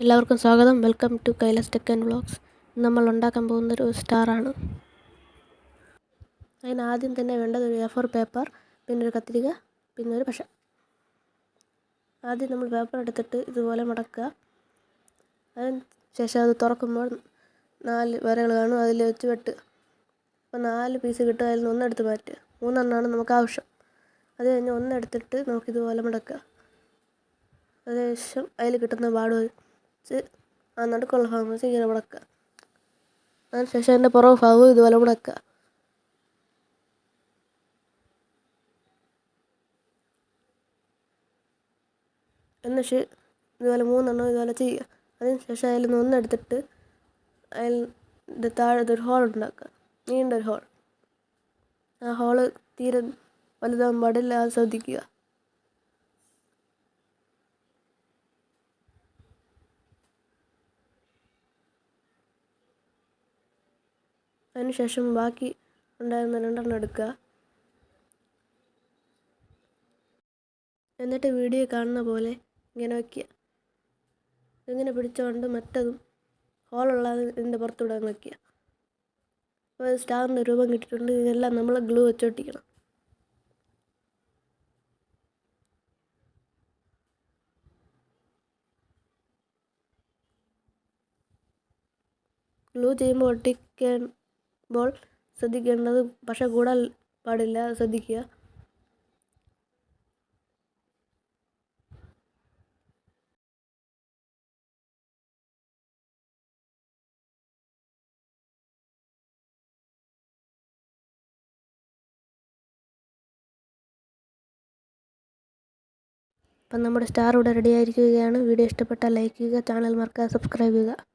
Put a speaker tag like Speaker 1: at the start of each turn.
Speaker 1: എല്ലാവർക്കും സ്വാഗതം. Welcome to Kailas tech and vlogs. നമ്മൾ ഉണ്ടാക്കാൻ പോകുന്നൊരു സ്റ്റാറാണ്. അതിന് ആദ്യം തന്നെ വേണ്ടത് ഒരു A4 പേപ്പർ, പിന്നെ ഒരു കത്രിക, പിന്നെ ഒരു പശ. ആദ്യം നമ്മൾ പേപ്പർ എടുത്തിട്ട് ഇതുപോലെ മടക്കുക. അതിന് ശേഷം അത് തുറക്കുമ്പോൾ 4 വരകൾ കാണും, അതിൽ വെച്ച് വെട്ടുക. അപ്പോൾ 4 പീസ് കിട്ടുക. അതിൽ നിന്ന് ഒന്നെടുത്ത് മാറ്റുക. 3 എണ്ണമാണ് നമുക്ക് ആവശ്യം. അത് കഴിഞ്ഞ് ഒന്നെടുത്തിട്ട് നമുക്കിതുപോലെ മടക്കുക. അതിനുശേഷം അതിൽ കിട്ടുന്ന പാട് വെച്ച് ആ നടുക്കുള്ള ഭാഗം വെച്ച് ഇങ്ങനെ മടക്കുക. അതിനുശേഷം അതിൻ്റെ പുറകു ഭാഗവും ഇതുപോലെ മടക്കുക. എന്നിട്ട് ഇതുപോലെ 3 എണ്ണം ഇതുപോലെ ചെയ്യുക. അതിനുശേഷം അതിൽ നിന്ന് ഒന്നെടുത്തിട്ട് അതിൻ്റെ താഴത്തൊരു ഹോൾ ഉണ്ടാക്കുക, നീണ്ടൊരു ഹോൾ. ആ ഹോള് തീരെ വലുതാകാൻ പാടില്ല, അത് ശ്രദ്ധിക്കുക. അതിനുശേഷം ബാക്കി ഉണ്ടായിരുന്ന 2 എണ്ണം എടുക്കുക. എന്നിട്ട് വീഡിയോ കാണുന്ന പോലെ ഇങ്ങനെ വയ്ക്കുക. ഇങ്ങനെ പിടിച്ചുകൊണ്ട് മറ്റതും ഹോളുള്ള ഇതിൻ്റെ പുറത്തൂടെ വയ്ക്കുക. അപ്പോൾ സ്റ്റാറിൻ്റെ രൂപം കിട്ടിയിട്ടുണ്ട്. ഇതെല്ലാം നമ്മൾ ഗ്ലൂ വെച്ച് ഒട്ടിക്കണം. ഗ്ലൂ ചെയ്യുമ്പോൾ ഒട്ടിക്കുമ്പോൾ ശ്രദ്ധിക്കേണ്ടത് പശ കൂടാൻ പാടില്ല, ശ്രദ്ധിക്കുക. അപ്പം നമ്മുടെ സ്റ്റാർ ഇവിടെ റെഡി ആയിരിക്കുകയാണ്. വീഡിയോ ഇഷ്ടപ്പെട്ടാൽ ലൈക്ക് ചെയ്യുക, ചാനൽ മറക്കാതെ സബ്സ്ക്രൈബ് ചെയ്യുക.